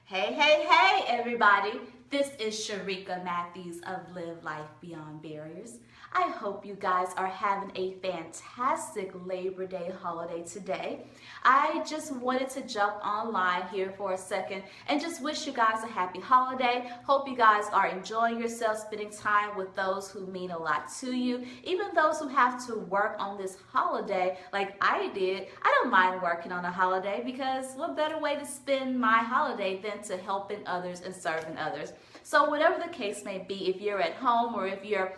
Hey, hey, hey, everybody. This is Sharika Matthews of Live Life Beyond Barriers. I hope you guys are having a fantastic Labor Day holiday today. I just wanted to jump online here for a second and just wish you guys a happy holiday. Hope you guys are enjoying yourself, spending time with those who mean a lot to you. Even those who have to work on this holiday like I did. I don't mind working on a holiday because what better way to spend my holiday than to helping others and serving others. So whatever the case may be, if you're at home or if you're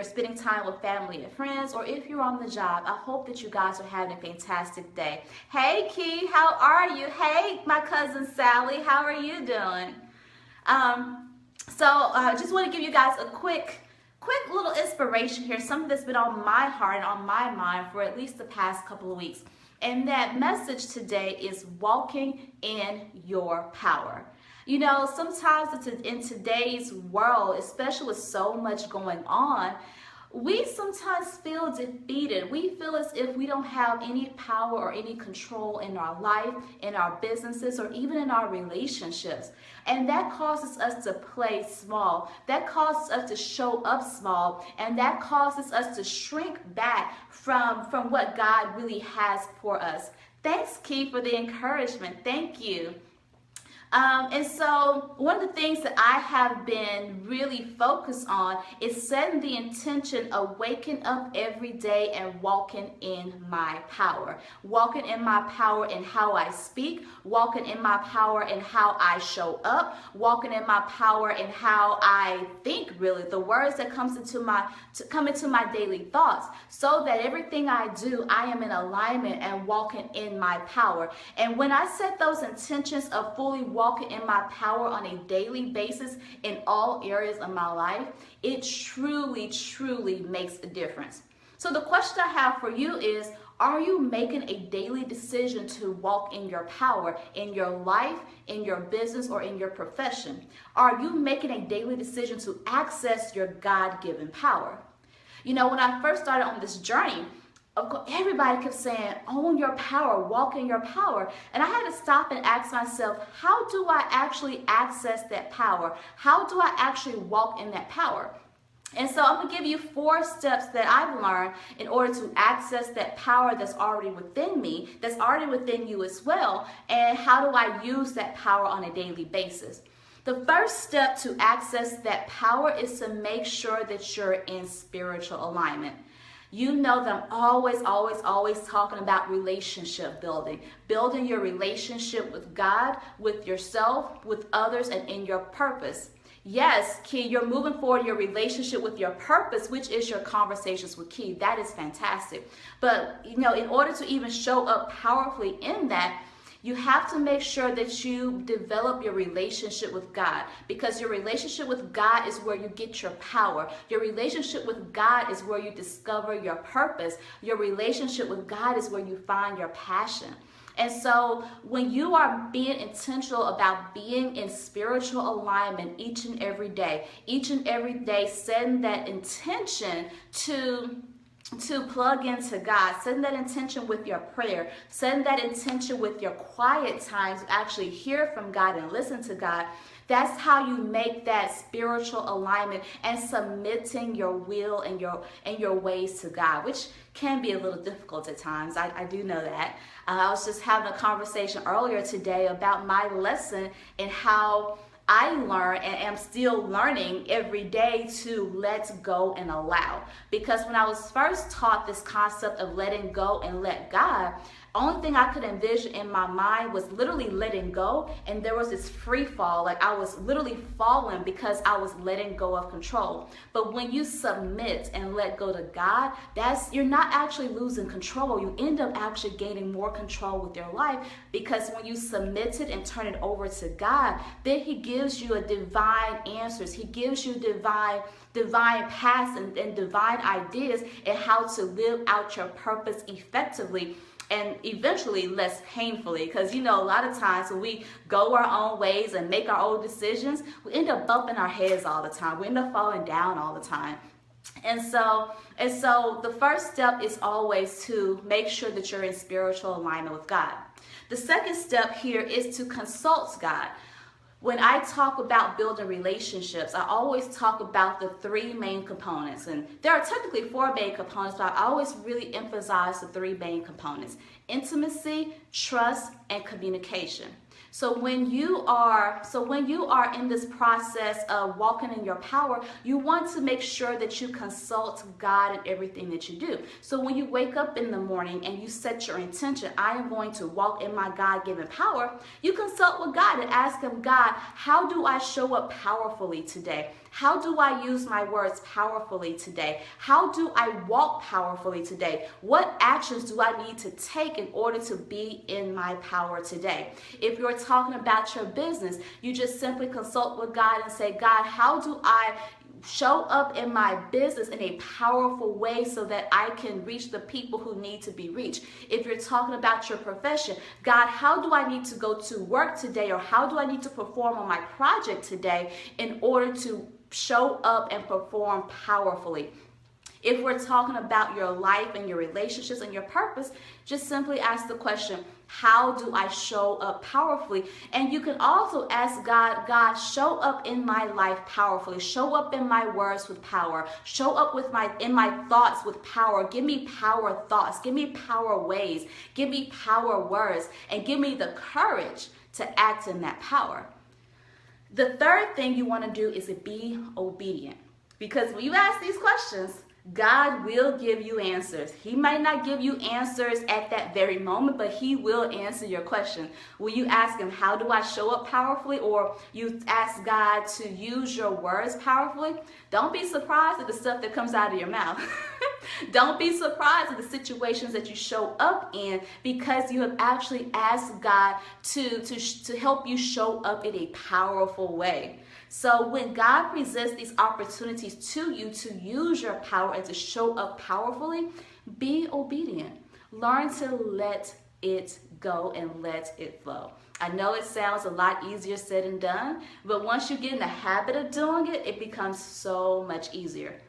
spending time with family and friends, or if you're on the job, I hope that you guys are having a fantastic day. Hey Key, how are you? Hey, my cousin Sally, how are you doing? I just want to give you guys a quick little inspiration here, something that's been on my heart and on my mind for at least the past couple of weeks. And that message today is walking in your power. You know, sometimes in today's world, especially with so much going on, we sometimes feel defeated. We feel as if we don't have any power or any control in our life, in our businesses, or even in our relationships. And that causes us to play small. That causes us to show up small. And that causes us to shrink back from what God really has for us. Thanks, Key, for the encouragement. Thank you. And so one of the things that I have been really focused on is setting the intention of waking up every day and walking in my power. Walking in my power in how I speak, walking in my power in how I show up, walking in my power in how I think, really, the words that come into my daily thoughts, so that everything I do, I am in alignment and walking in my power. And when I set those intentions of fully walking in my power on a daily basis in all areas of my life, it truly makes a difference. So the question I have for you is, are you making a daily decision to walk in your power in your life, in your business, or in your profession? Are you making a daily decision to access your God-given power? You know, when I first started on this journey, of course, everybody kept saying, own your power, walk in your power. And I had to stop and ask myself, how do I actually access that power? How do I actually walk in that power? And so I'm going to give you 4 steps that I've learned in order to access that power that's already within me, that's already within you as well. And how do I use that power on a daily basis? The first step to access that power is to make sure that you're in spiritual alignment. You know that I'm always talking about relationship building. Building your relationship with God, with yourself, with others, and in your purpose. Yes, Key, you're moving forward your relationship with your purpose, which is your conversations with Key. That is fantastic. But, you know, in order to even show up powerfully in that, you have to make sure that you develop your relationship with God, because your relationship with God is where you get your power. Your relationship with God is where you discover your purpose. Your relationship with God is where you find your passion. And so when you are being intentional about being in spiritual alignment each and every day setting that intention to plug into God, setting that intention with your prayer, setting that intention with your quiet times to actually hear from God and listen to God. That's how you make that spiritual alignment and submitting your will and your ways to God, which can be a little difficult at times. I do know that. I was just having a conversation earlier today about my lesson and how I learn and am still learning every day to let go and allow. Because when I was first taught this concept of letting go and let God, only thing I could envision in my mind was literally letting go, and there was this free fall, like I was literally falling because I was letting go of control. But when you submit and let go to God, you're not actually losing control. You end up actually gaining more control with your life, because when you submit it and turn it over to God, then He gives you a divine answers. He gives you divine paths and divine ideas and how to live out your purpose effectively and eventually less painfully. Because, you know, a lot of times when we go our own ways and make our own decisions, we end up bumping our heads all the time. We end up falling down all the time. And so the first step is always to make sure that you're in spiritual alignment with God. The second step here is to consult God. When I talk about building relationships, I always talk about the three main components. And there are technically four main components, but I always really emphasize the three main components: intimacy, trust, and communication. So when you are in this process of walking in your power, you want to make sure that you consult God in everything that you do. So when you wake up in the morning and you set your intention, I am going to walk in my God-given power, you consult with God and ask him, God, how do I show up powerfully today? How do I use my words powerfully today? How do I walk powerfully today? What actions do I need to take in order to be in my power today? If you're talking about your business, you just simply consult with God and say, God, how do I show up in my business in a powerful way so that I can reach the people who need to be reached? If you're talking about your profession, God, how do I need to go to work today, or how do I need to perform on my project today in order to show up and perform powerfully? If we're talking about your life and your relationships and your purpose, just simply ask the question, how do I show up powerfully? And you can also ask God, God, show up in my life powerfully. Show up in my words with power. Show up in my thoughts with power. Give me power thoughts. Give me power ways. Give me power words. And give me the courage to act in that power. The third thing you want to do is to be obedient. Because when you ask these questions, God will give you answers. He might not give you answers at that very moment, but he will answer your question. When you ask him, how do I show up powerfully? Or you ask God to use your words powerfully, don't be surprised at the stuff that comes out of your mouth. Don't be surprised at the situations that you show up in, because you have actually asked God to help you show up in a powerful way. So when God presents these opportunities to you to use your power and to show up powerfully, be obedient. Learn to let it go and let it flow. I know it sounds a lot easier said than done, but once you get in the habit of doing it, it becomes so much easier.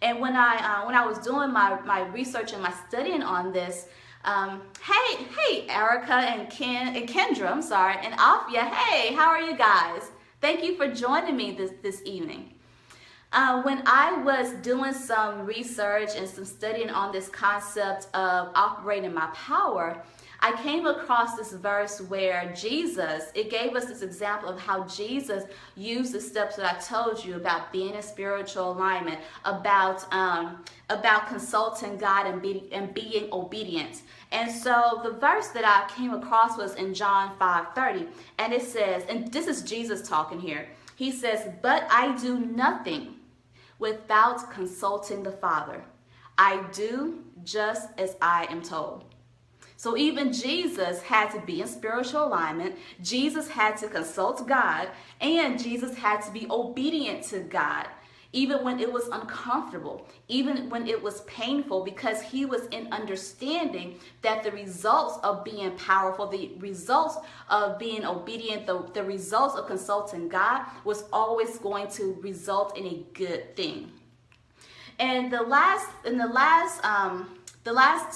And when I was doing my research and my studying on this, hey Erica and Kendra, I'm sorry, and Afia, hey, how are you guys? Thank you for joining me this evening. When I was doing some research and some studying on this concept of operating my power, I came across this verse where it gave us this example of how Jesus used the steps that I told you about being in spiritual alignment, about consulting God and being obedient. And so the verse that I came across was in John 5:30, and it says, and this is Jesus talking here. He says, "But I do nothing without consulting the Father. I do just as I am told." So even Jesus had to be in spiritual alignment. Jesus had to consult God, and Jesus had to be obedient to God, even when it was uncomfortable, even when it was painful, because he was in understanding that the results of being powerful, the results of being obedient, the results of consulting God was always going to result in a good thing. And the last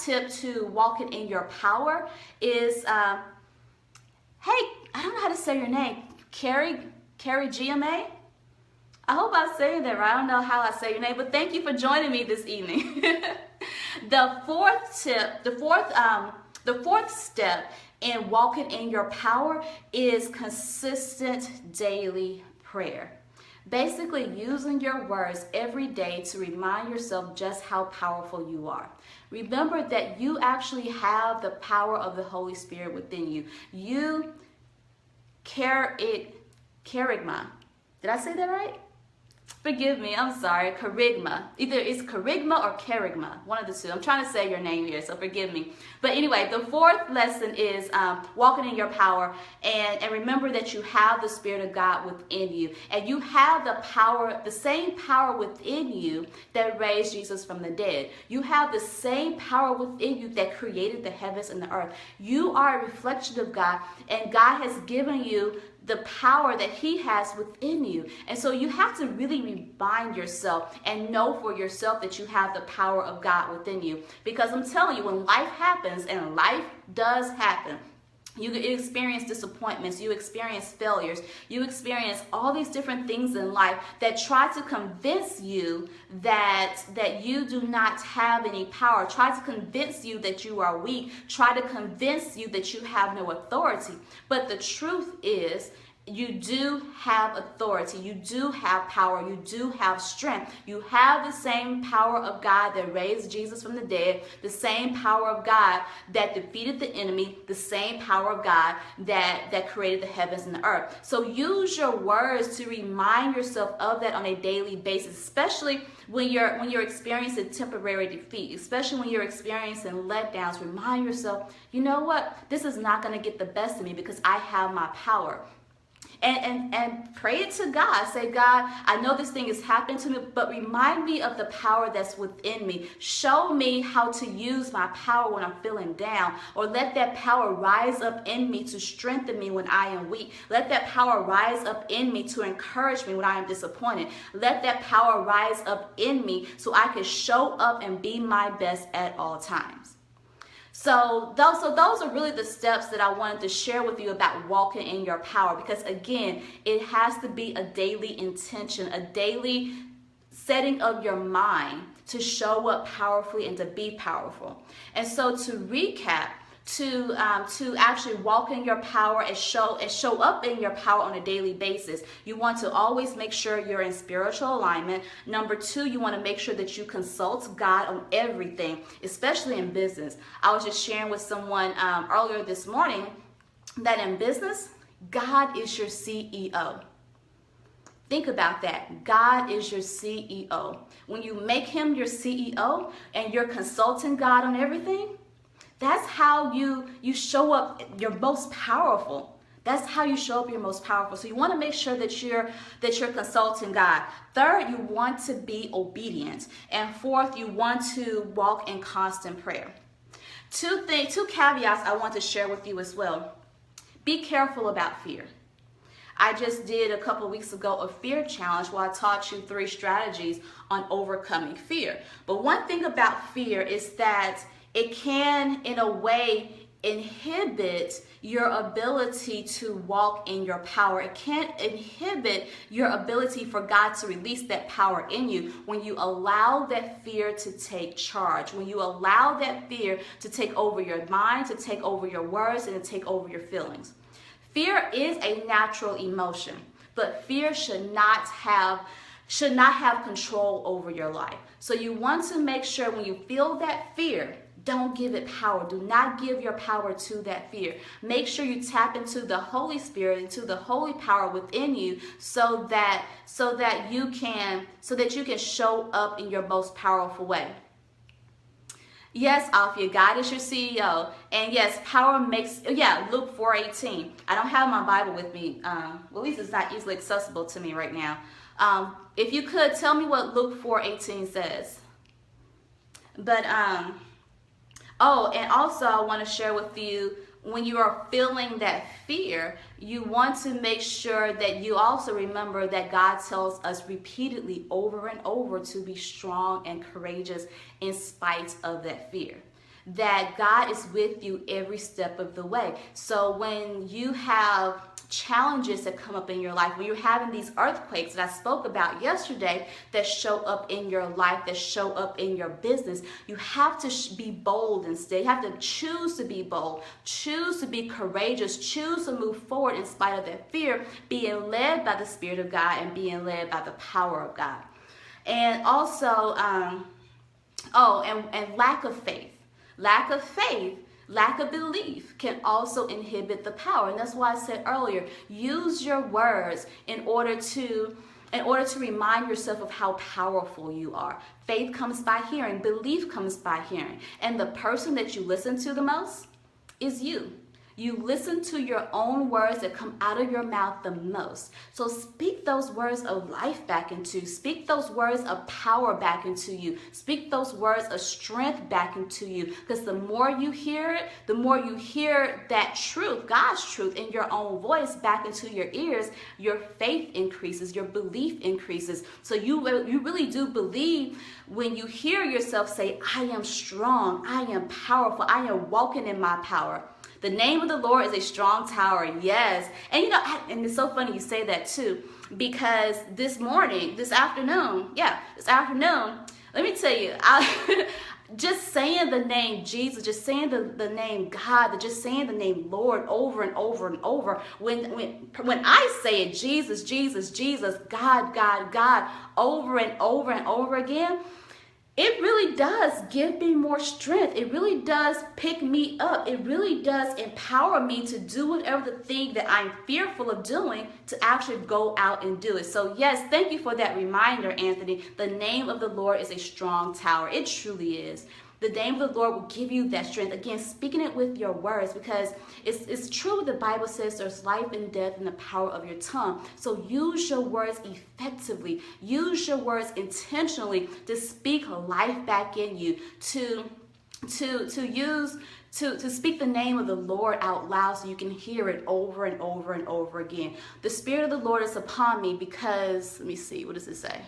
tip to walking in your power is, hey, I don't know how to say your name, Carrie GMA? I hope I'm saying that right. I don't know how I say your name, but thank you for joining me this evening. The fourth step in walking in your power is consistent daily prayer. Basically using your words every day to remind yourself just how powerful you are. Remember that you actually have the power of the Holy Spirit within you. You charisma. Did I say that right? Forgive me, I'm sorry, charisma. Either it's charisma or charigma, one of the two. I'm trying to say your name here, so forgive me. But anyway, the fourth lesson is walking in your power, and remember that you have the Spirit of God within you, and you have the power, the same power within you that raised Jesus from the dead. You have the same power within you that created the heavens and the earth. You are a reflection of God, and God has given you the power that he has within you. And so you have to really remind yourself and know for yourself that you have the power of God within you. Because I'm telling you, when life happens, and life does happen, you experience disappointments, you experience failures, you experience all these different things in life that try to convince you that you do not have any power, try to convince you that you are weak, try to convince you that you have no authority. But the truth is, you do have authority, you do have power, you do have strength. You have the same power of God that raised Jesus from the dead, the same power of God that defeated the enemy, the same power of God that created the heavens and the earth. So use your words to remind yourself of that on a daily basis, especially when you're experiencing temporary defeat, especially when you're experiencing letdowns. Remind yourself, you know what? This is not going to get the best of me because I have my power. And pray it to God. Say, God, I know this thing is happening to me, but remind me of the power that's within me. Show me how to use my power when I'm feeling down, or let that power rise up in me to strengthen me when I am weak. Let that power rise up in me to encourage me when I am disappointed. Let that power rise up in me so I can show up and be my best at all times. So those are really the steps that I wanted to share with you about walking in your power, because again, it has to be a daily intention, a daily setting of your mind to show up powerfully and to be powerful. And so to recap, to actually walk in your power and show up in your power on a daily basis, you want to always make sure you're in spiritual alignment. Number 2, you want to make sure that you consult God on everything, especially in business. I was just sharing with someone earlier this morning that in business, God is your CEO. Think about that. God is your CEO. When you make him your CEO and you're consulting God on everything, that's how you show up your most powerful. That's how you show up your most powerful. So you want to make sure that you're consulting God. 3rd, you want to be obedient. And 4th, you want to walk in constant prayer. Two caveats I want to share with you as well. Be careful about fear. I just did a couple of weeks ago a fear challenge where I taught you 3 strategies on overcoming fear. But one thing about fear is that it can, in a way, inhibit your ability to walk in your power. It can inhibit your ability for God to release that power in you when you allow that fear to take charge, when you allow that fear to take over your mind, to take over your words, and to take over your feelings. Fear is a natural emotion, but fear should not have control over your life. So you want to make sure when you feel that fear, don't give it power. Do not give your power to that fear. Make sure you tap into the Holy Spirit, into the holy power within you, so that you can show up in your most powerful way. Yes, Alfia, God is your CEO. And yes, power makes, Luke 4:18. I don't have my Bible with me. Well, at least it's not easily accessible to me right now. If you could, tell me what Luke 4:18 says. But, and also I want to share with you, when you are feeling that fear, you want to make sure that you also remember that God tells us repeatedly over and over to be strong and courageous in spite of that fear. That God is with you every step of the way. So when you have challenges that come up in your life, when you're having these earthquakes that I spoke about yesterday that show up in your life, that show up in your business, you have to be bold instead. You have to choose to be bold, choose to be courageous, choose to move forward in spite of that fear, being led by the Spirit of God and being led by the power of God. And also, and lack of faith. Lack of belief can also inhibit the power. And that's why I said earlier, use your words in order to remind yourself of how powerful you are. Faith comes by hearing, belief comes by hearing. And the person that you listen to the most is you. You listen to your own words that come out of your mouth the most. So speak those words of life back into you. Speak those words of power back into you. Speak those words of strength back into you. Because the more you hear it, the more you hear that truth, God's truth, in your own voice back into your ears, your faith increases, your belief increases. So you really do believe when you hear yourself say, I am strong, I am powerful, I am walking in my power. The name of the Lord is a strong tower. Yes. And you know, and it's so funny you say that too, because this afternoon, let me tell you, just saying the name Jesus, just saying the name God, just saying the name Lord over and over and over. When I say it, Jesus, Jesus, Jesus, God, God, God, over and over and over again, it really does give me more strength. It really does pick me up. It really does empower me to do whatever the thing that I'm fearful of doing, to actually go out and do it. So yes, thank you for that reminder, Anthony. The name of the Lord is a strong tower. It truly is. The name of the Lord will give you that strength. Again, speaking it with your words, because it's true. The Bible says there's life and death in the power of your tongue. So use your words effectively. Use your words intentionally to speak life back in you, to speak the name of the Lord out loud so you can hear it over and over and over again. The Spirit of the Lord is upon me because, let me see, what does it say?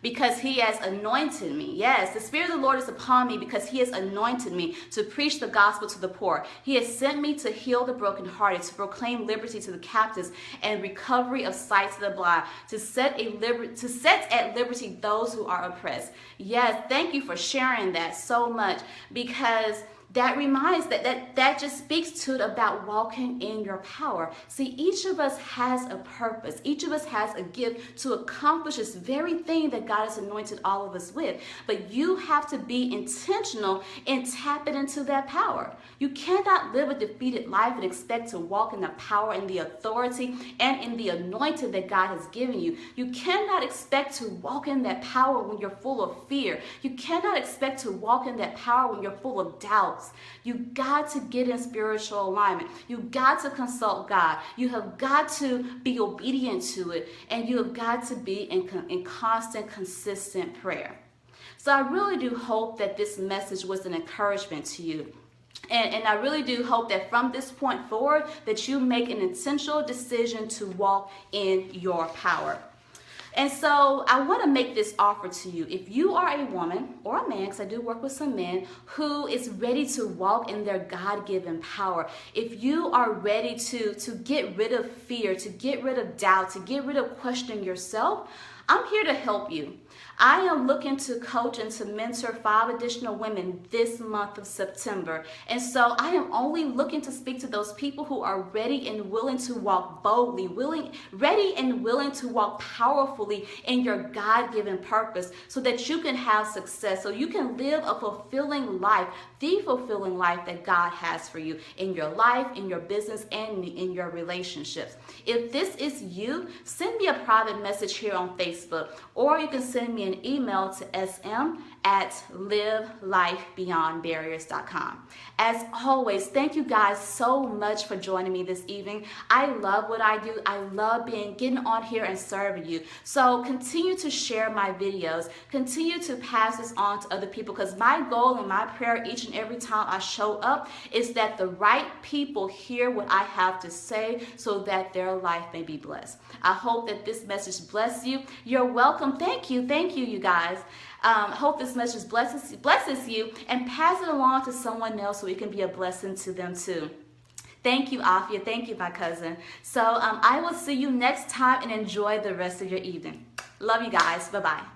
Because he has anointed me. Yes, the Spirit of the Lord is upon me because he has anointed me to preach the gospel to the poor. He has sent me to heal the brokenhearted, to proclaim liberty to the captives and recovery of sight to the blind, to set at liberty those who are oppressed. Yes, thank you for sharing that so much, because that reminds that just speaks to it about walking in your power. See, each of us has a purpose. Each of us has a gift to accomplish this very thing that God has anointed all of us with. But you have to be intentional in tapping into that power. You cannot live a defeated life and expect to walk in the power and the authority and in the anointing that God has given you. You cannot expect to walk in that power when you're full of fear. You cannot expect to walk in that power when you're full of doubts. You got to get in spiritual alignment. You got to consult God. You have got to be obedient to it, and you have got to be in constant, consistent prayer. So I really do hope that this message was an encouragement to you. And I really do hope that from this point forward that you make an intentional decision to walk in your power. And so I want to make this offer to you. If you are a woman or a man, because I do work with some men, who is ready to walk in their God-given power, if you are ready to get rid of fear, to get rid of doubt, to get rid of questioning yourself, I'm here to help you. I am looking to coach and to mentor 5 additional women this month of September. And so I am only looking to speak to those people who are ready and willing to walk boldly, ready and willing to walk powerfully in your God-given purpose, so that you can have success, so you can live a fulfilling life, the fulfilling life that God has for you in your life, in your business, and in your relationships. If this is you, send me a private message here on Facebook, or you can send me an email to sm@livelifebeyondbarriers.com. As always, thank you guys so much for joining me this evening. I love what I do. I love getting on here and serving you. So continue to share my videos. Continue to pass this on to other people, because my goal and my prayer each and every time I show up is that the right people hear what I have to say so that their life may be blessed. I hope that this message bless you. You're welcome. Thank you, you guys. Hope this message blesses you, and pass it along to someone else so it can be a blessing to them too. Thank you, Afia. Thank you, my cousin. So I will see you next time, and enjoy the rest of your evening. Love you guys. Bye-bye.